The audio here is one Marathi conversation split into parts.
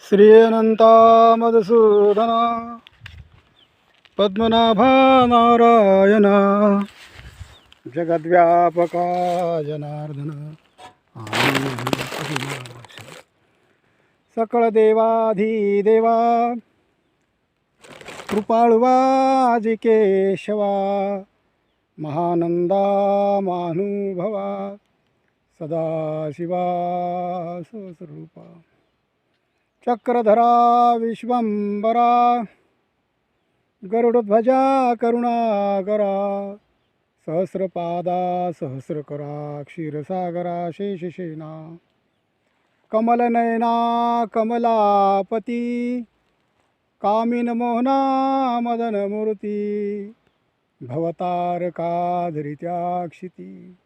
श्री अनंता मधुसूदन पद्मनाभा नारायण जगद्व्यापका जनार्दन सकळ देवाधिदेवा कृपाळुवा केशवा महानंदा महानुभवा सदाशिवा स्वरूपा चक्रधरा विश्वंबरा गरुडध्वजा करुणाकरा सहस्रपादा सहस्रकरा क्षीरसागरा शेषशेना कमलनयना कमलापती कामिन मोहना मदनमूर्ती भवतारका धरित्याक्षिती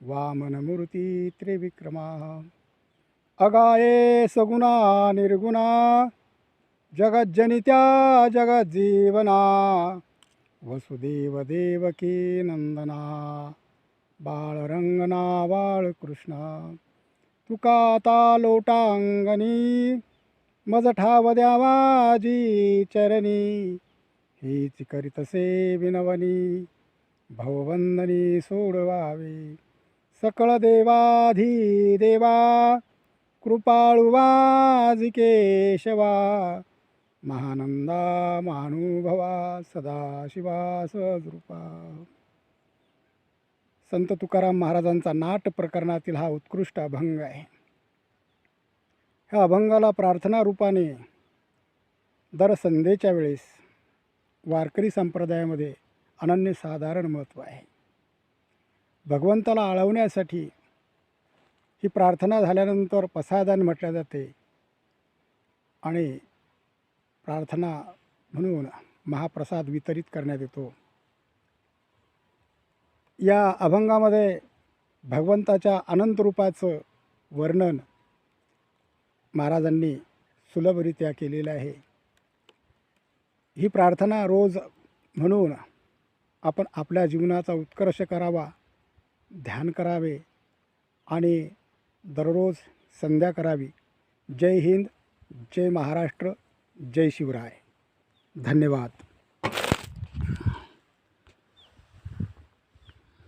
वामनमूर्ती त्रिविक्रमा अगाये सगुणा निर्गुणा जगज्जनित्या जगज्जीवना वसुदेव देवकी नंदना बाळरंगना बाळकृष्णा तुकाता लोटांगणी मज ठाव द्यावाजी चरणी हीच करीतसे विनवनी भववंदनी सोडवावे सकळ देवाधिदेवा कृपाळुवा केशवा महानंदा महानुभवा सदाशिवा स्वरूपा. संत तुकाराम महाराजांचा नाट प्रकरणातील हा उत्कृष्ट अभंग आहे. ह्या अभंगाला प्रार्थना रूपाने दर संध्येच्या वेळेस वारकरी संप्रदायामध्ये अनन्यसाधारण महत्त्व आहे. भगवंताला आळवण्यासाठी ही प्रार्थना झाल्यानंतर पसायदान म्हटले जाते आणि प्रार्थना म्हणून महाप्रसाद वितरित करण्यात येतो. या अभंगामध्ये भगवंताच्या अनंत रूपाचं वर्णन महाराजांनी सुलभरित्या केलेलं आहे. ही प्रार्थना रोज म्हणून आपण आपल्या जीवनाचा उत्कर्ष करावा, ध्यान करावे आणि दररोज संध्या करावी. जय हिंद, जय महाराष्ट्र, जय शिवराय. धन्यवाद.